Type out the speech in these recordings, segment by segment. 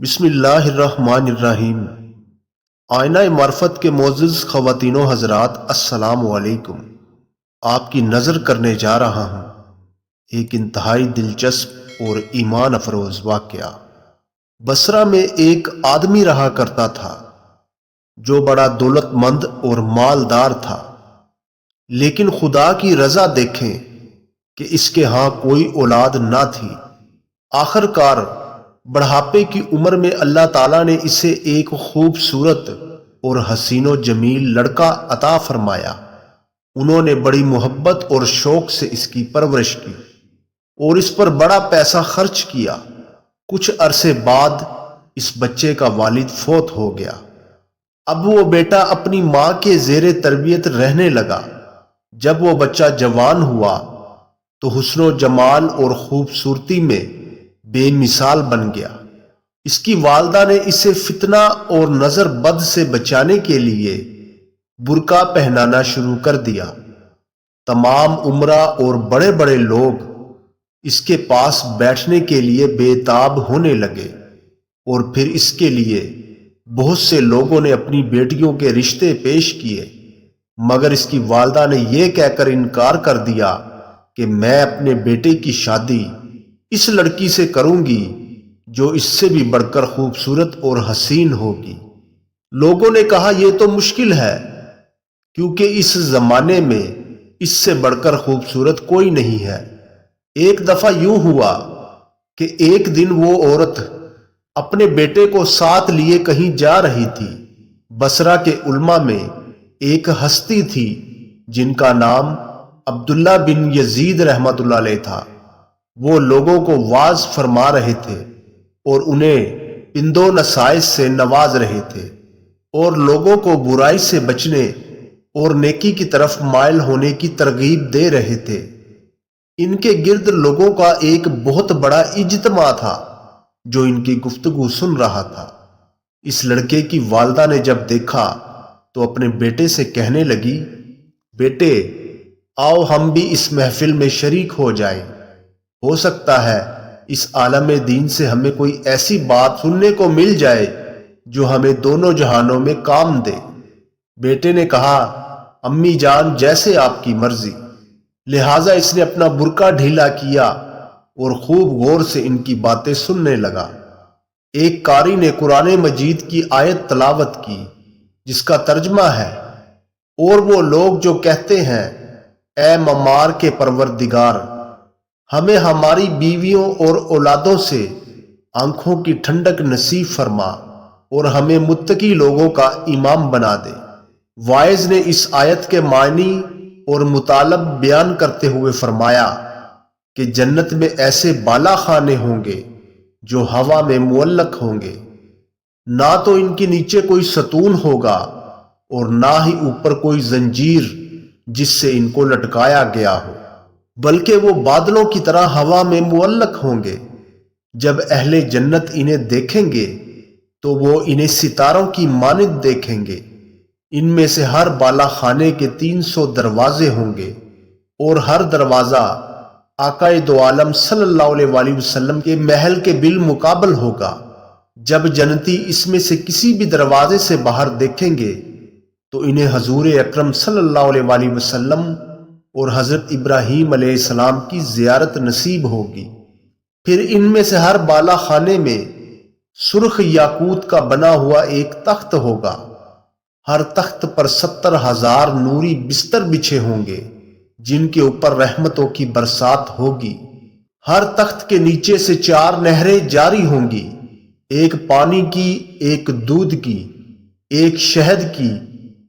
بسم اللہ الرحمن الرحیم۔ آئینہ معرفت کے معزز خواتین و حضرات، السلام علیکم۔ آپ کی نظر کرنے جا رہا ہوں ایک انتہائی دلچسپ اور ایمان افروز واقعہ۔ بصرہ میں ایک آدمی رہا کرتا تھا جو بڑا دولت مند اور مالدار تھا، لیکن خدا کی رضا دیکھیں کہ اس کے ہاں کوئی اولاد نہ تھی۔ آخر کار بڑھاپے کی عمر میں اللہ تعالیٰ نے اسے ایک خوبصورت اور حسین و جمیل لڑکا عطا فرمایا۔ انہوں نے بڑی محبت اور شوق سے اس کی پرورش کی اور اس پر بڑا پیسہ خرچ کیا۔ کچھ عرصے بعد اس بچے کا والد فوت ہو گیا۔ اب وہ بیٹا اپنی ماں کے زیر تربیت رہنے لگا۔ جب وہ بچہ جوان ہوا تو حسن و جمال اور خوبصورتی میں بے مثال بن گیا۔ اس کی والدہ نے اسے فتنہ اور نظر بد سے بچانے کے لیے برقع پہنانا شروع کر دیا۔ تمام عمرہ اور بڑے بڑے لوگ اس کے پاس بیٹھنے کے لیے بے تاب ہونے لگے، اور پھر اس کے لیے بہت سے لوگوں نے اپنی بیٹیوں کے رشتے پیش کیے، مگر اس کی والدہ نے یہ کہہ کر انکار کر دیا کہ میں اپنے بیٹے کی شادی اس لڑکی سے کروں گی جو اس سے بھی بڑھ کر خوبصورت اور حسین ہوگی۔ لوگوں نے کہا یہ تو مشکل ہے، کیونکہ اس زمانے میں اس سے بڑھ کر خوبصورت کوئی نہیں ہے۔ ایک دفعہ یوں ہوا کہ ایک دن وہ عورت اپنے بیٹے کو ساتھ لیے کہیں جا رہی تھی۔ بصرہ کے علماء میں ایک ہستی تھی جن کا نام عبداللہ بن یزید رحمۃ اللہ علیہ تھا۔ وہ لوگوں کو واعظ فرما رہے تھے اور انہیں پند و نصائح سے نواز رہے تھے، اور لوگوں کو برائی سے بچنے اور نیکی کی طرف مائل ہونے کی ترغیب دے رہے تھے۔ ان کے گرد لوگوں کا ایک بہت بڑا اجتماع تھا جو ان کی گفتگو سن رہا تھا۔ اس لڑکے کی والدہ نے جب دیکھا تو اپنے بیٹے سے کہنے لگی، بیٹے آؤ ہم بھی اس محفل میں شریک ہو جائیں، ہو سکتا ہے اس عالم دین سے ہمیں کوئی ایسی بات سننے کو مل جائے جو ہمیں دونوں جہانوں میں کام دے۔ بیٹے نے کہا، امی جان جیسے آپ کی مرضی۔ لہٰذا اس نے اپنا برقع ڈھیلا کیا اور خوب غور سے ان کی باتیں سننے لگا۔ ایک قاری نے قرآن مجید کی آیت تلاوت کی جس کا ترجمہ ہے، اور وہ لوگ جو کہتے ہیں اے ممار کے پروردگار، ہمیں ہماری بیویوں اور اولادوں سے آنکھوں کی ٹھنڈک نصیب فرما اور ہمیں متقی لوگوں کا امام بنا دے۔ واعظ نے اس آیت کے معنی اور مطالب بیان کرتے ہوئے فرمایا کہ جنت میں ایسے بالا خانے ہوں گے جو ہوا میں معلق ہوں گے، نہ تو ان کے نیچے کوئی ستون ہوگا اور نہ ہی اوپر کوئی زنجیر جس سے ان کو لٹکایا گیا ہو، بلکہ وہ بادلوں کی طرح ہوا میں معلق ہوں گے۔ جب اہل جنت انہیں دیکھیں گے تو وہ انہیں ستاروں کی مانند دیکھیں گے۔ ان میں سے ہر بالا خانے کے 300 دروازے ہوں گے، اور ہر دروازہ آقا دو عالم صلی اللہ علیہ وآلہ وسلم کے محل کے بالمقابل ہوگا۔ جب جنتی اس میں سے کسی بھی دروازے سے باہر دیکھیں گے تو انہیں حضور اکرم صلی اللہ علیہ وآلہ وسلم اور حضرت ابراہیم علیہ السلام کی زیارت نصیب ہوگی۔ پھر ان میں سے ہر بالا خانے میں سرخ یاقوت کا بنا ہوا ایک تخت ہوگا۔ ہر تخت پر 70,000 نوری بستر بچھے ہوں گے جن کے اوپر رحمتوں کی برسات ہوگی۔ ہر تخت کے نیچے سے 4 نہریں جاری ہوں گی، ایک پانی کی، ایک دودھ کی، ایک شہد کی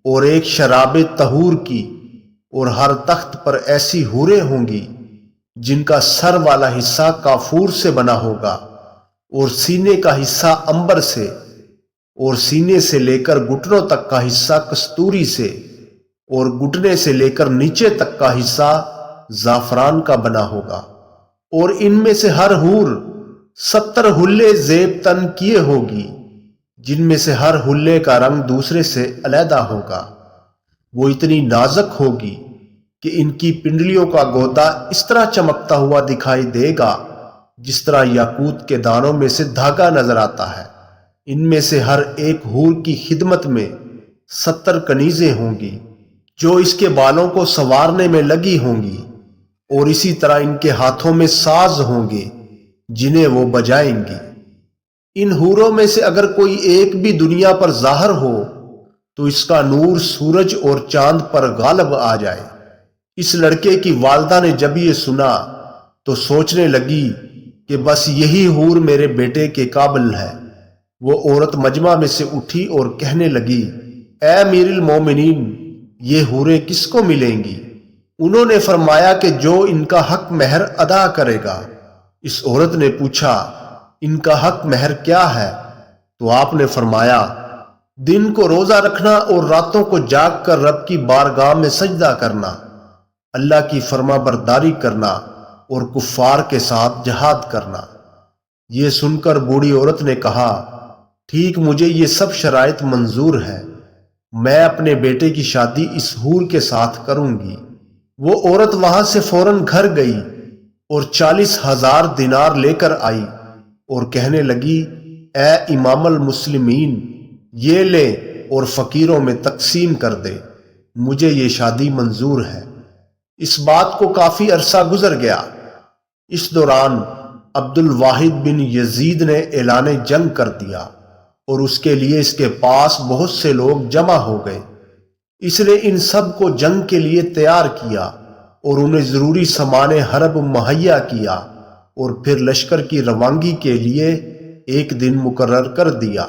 اور ایک شراب طہور کی۔ اور ہر تخت پر ایسی حوریں ہوں گی جن کا سر والا حصہ کافور سے بنا ہوگا، اور سینے کا حصہ عنبر سے، اور سینے سے لے کر گھٹنوں تک کا حصہ کستوری سے، اور گھٹنے سے لے کر نیچے تک کا حصہ زعفران کا بنا ہوگا۔ اور ان میں سے ہر حور 70 حلے زیب تن کیے ہوگی، جن میں سے ہر حلے کا رنگ دوسرے سے علیحدہ ہوگا۔ وہ اتنی نازک ہوگی کہ ان کی پنڈلیوں کا گودا اس طرح چمکتا ہوا دکھائی دے گا جس طرح یاقوت کے دانوں میں سے دھاگا نظر آتا ہے۔ ان میں سے ہر ایک حور کی خدمت میں 70 کنیزیں ہوں گی جو اس کے بالوں کو سنوارنے میں لگی ہوں گی، اور اسی طرح ان کے ہاتھوں میں ساز ہوں گے جنہیں وہ بجائیں گی۔ ان حوروں میں سے اگر کوئی ایک بھی دنیا پر ظاہر ہو تو اس کا نور سورج اور چاند پر غالب آ جائے۔ اس لڑکے کی والدہ نے جب یہ سنا تو سوچنے لگی کہ بس یہی حور میرے بیٹے کے قابل ہے۔ وہ عورت مجمع میں سے اٹھی اور کہنے لگی، اے امیر المومنین، یہ حوریں کس کو ملیں گی؟ انہوں نے فرمایا کہ جو ان کا حق مہر ادا کرے گا۔ اس عورت نے پوچھا، ان کا حق مہر کیا ہے؟ تو آپ نے فرمایا، دن کو روزہ رکھنا اور راتوں کو جاگ کر رب کی بارگاہ میں سجدہ کرنا، اللہ کی فرما برداری کرنا اور کفار کے ساتھ جہاد کرنا۔ یہ سن کر بوڑھی عورت نے کہا، ٹھیک، مجھے یہ سب شرائط منظور ہے، میں اپنے بیٹے کی شادی اس حور کے ساتھ کروں گی۔ وہ عورت وہاں سے فوراً گھر گئی اور 40,000 دینار لے کر آئی اور کہنے لگی، اے امام المسلمین، یہ لے اور فقیروں میں تقسیم کر دے، مجھے یہ شادی منظور ہے۔ اس بات کو کافی عرصہ گزر گیا۔ اس دوران عبد الواحد بن یزید نے اعلان جنگ کر دیا اور اس کے لیے اس کے پاس بہت سے لوگ جمع ہو گئے۔ اس نے ان سب کو جنگ کے لیے تیار کیا اور انہیں ضروری سامان حرب مہیا کیا اور پھر لشکر کی روانگی کے لیے ایک دن مقرر کر دیا۔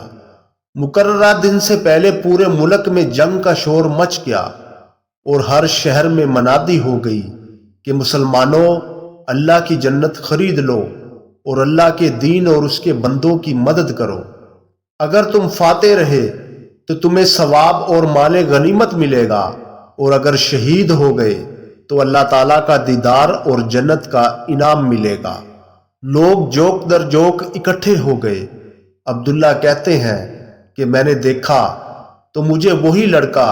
مقررہ دن سے پہلے پورے ملک میں جنگ کا شور مچ گیا اور ہر شہر میں منادی ہو گئی کہ مسلمانوں، اللہ کی جنت خرید لو اور اللہ کے دین اور اس کے بندوں کی مدد کرو۔ اگر تم فاتح رہے تو تمہیں ثواب اور مال غنیمت ملے گا، اور اگر شہید ہو گئے تو اللہ تعالیٰ کا دیدار اور جنت کا انعام ملے گا۔ لوگ جوک در جوک اکٹھے ہو گئے۔ عبداللہ کہتے ہیں کہ میں نے دیکھا تو مجھے وہی لڑکا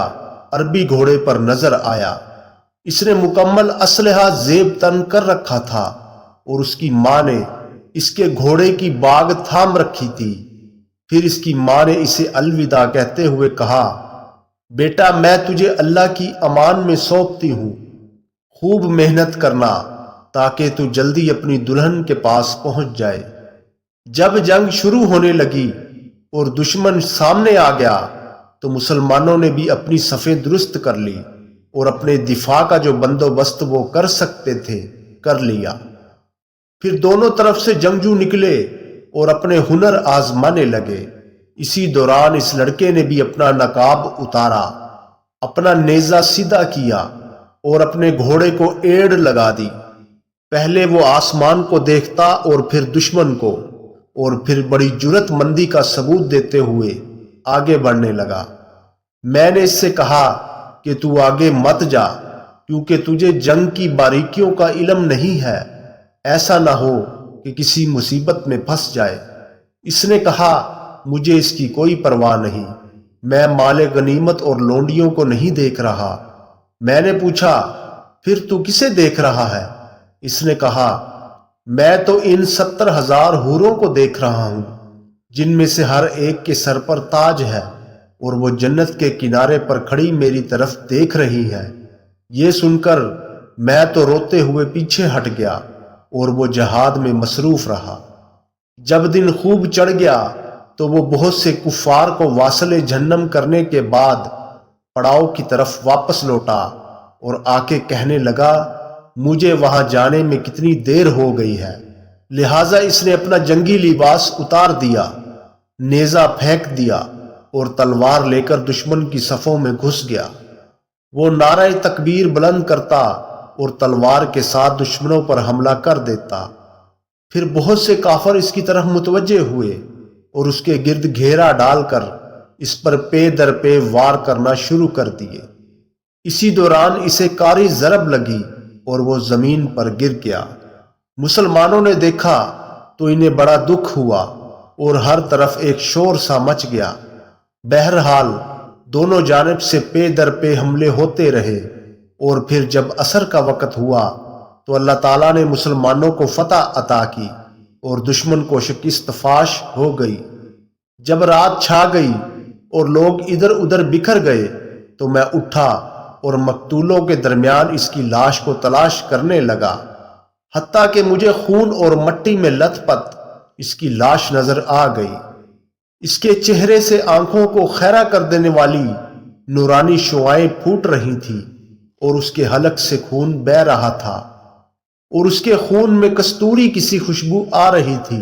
عربی گھوڑے پر نظر آیا۔ اس نے مکمل اسلحہ زیب تن کر رکھا تھا اور اس کی ماں نے اس کے گھوڑے کی باگ تھام رکھی تھی۔ پھر اس کی ماں نے اسے الوداع کہتے ہوئے کہا، بیٹا، میں تجھے اللہ کی امان میں سونپتی ہوں، خوب محنت کرنا تاکہ تو جلدی اپنی دلہن کے پاس پہنچ جائے۔ جب جنگ شروع ہونے لگی اور دشمن سامنے آ گیا تو مسلمانوں نے بھی اپنی صفیں درست کر لی اور اپنے دفاع کا جو بندوبست وہ کر سکتے تھے کر لیا۔ پھر دونوں طرف سے جنگجو نکلے اور اپنے ہنر آزمانے لگے۔ اسی دوران اس لڑکے نے بھی اپنا نقاب اتارا، اپنا نیزہ سیدھا کیا اور اپنے گھوڑے کو ایڑ لگا دی۔ پہلے وہ آسمان کو دیکھتا اور پھر دشمن کو، اور پھر بڑی جرت مندی کا ثبوت دیتے ہوئے آگے بڑھنے لگا۔ میں نے اس سے کہا کہ تو آگے مت جا، کیونکہ تجھے جنگ کی باریکیوں کا علم نہیں ہے، ایسا نہ ہو کہ کسی مصیبت میں پھنس جائے۔ اس نے کہا، مجھے اس کی کوئی پرواہ نہیں، میں مال غنیمت اور لونڈیوں کو نہیں دیکھ رہا۔ میں نے پوچھا، پھر تو کسے دیکھ رہا ہے؟ اس نے کہا، میں تو ان 70,000 حوروں کو دیکھ رہا ہوں جن میں سے ہر ایک کے سر پر تاج ہے، اور وہ جنت کے کنارے پر کھڑی میری طرف دیکھ رہی ہیں۔ یہ سن کر میں تو روتے ہوئے پیچھے ہٹ گیا اور وہ جہاد میں مصروف رہا۔ جب دن خوب چڑھ گیا تو وہ بہت سے کفار کو واصل جہنم کرنے کے بعد پڑاؤ کی طرف واپس لوٹا اور آ کے کہنے لگا، مجھے وہاں جانے میں کتنی دیر ہو گئی ہے۔ لہٰذا اس نے اپنا جنگی لباس اتار دیا، نیزہ پھینک دیا اور تلوار لے کر دشمن کی صفوں میں گھس گیا۔ وہ نعرہ تکبیر بلند کرتا اور تلوار کے ساتھ دشمنوں پر حملہ کر دیتا۔ پھر بہت سے کافر اس کی طرف متوجہ ہوئے اور اس کے گرد گھیرا ڈال کر اس پر پے در پے وار کرنا شروع کر دیے۔ اسی دوران اسے کاری ضرب لگی اور وہ زمین پر گر گیا۔ مسلمانوں نے دیکھا تو انہیں بڑا دکھ ہوا اور ہر طرف ایک شور سا مچ گیا۔ بہرحال دونوں جانب سے پے در پے حملے ہوتے رہے، اور پھر جب عصر کا وقت ہوا تو اللہ تعالیٰ نے مسلمانوں کو فتح عطا کی اور دشمن کو شکست فاش ہو گئی۔ جب رات چھا گئی اور لوگ ادھر ادھر بکھر گئے تو میں اٹھا اور مقتولوں کے درمیان اس کی لاش کو تلاش کرنے لگا، حتیٰ کہ مجھے خون اور مٹی میں لت پت اس کی لاش نظر آ گئی۔ اس کے چہرے سے آنکھوں کو خیرہ کر دینے والی نورانی شعاعیں پھوٹ رہی تھیں اور اس کے حلق سے خون بہہ رہا تھا اور اس کے خون میں کستوری کسی خوشبو آ رہی تھی۔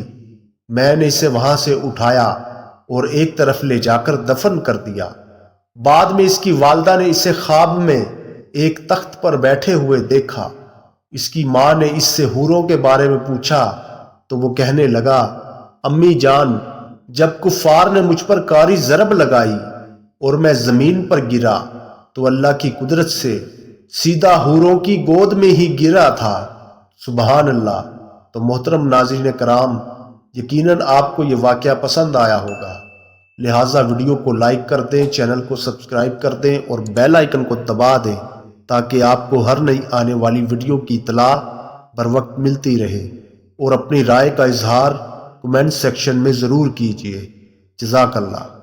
میں نے اسے وہاں سے اٹھایا اور ایک طرف لے جا کر دفن کر دیا۔ بعد میں اس کی والدہ نے اسے خواب میں ایک تخت پر بیٹھے ہوئے دیکھا۔ اس کی ماں نے اس سے حوروں کے بارے میں پوچھا تو وہ کہنے لگا، امی جان، جب کفار نے مجھ پر کاری ضرب لگائی اور میں زمین پر گرا تو اللہ کی قدرت سے سیدھا حوروں کی گود میں ہی گرا تھا۔ سبحان اللہ۔ تو محترم ناظرین کرام، یقیناً آپ کو یہ واقعہ پسند آیا ہوگا، لہٰذا ویڈیو کو لائک کر دیں، چینل کو سبسکرائب کر دیں اور بیل آئیکن کو دبا دیں تاکہ آپ کو ہر نئی آنے والی ویڈیو کی اطلاع بر وقت ملتی رہے، اور اپنی رائے کا اظہار کمنٹ سیکشن میں ضرور کیجیے۔ جزاک اللہ۔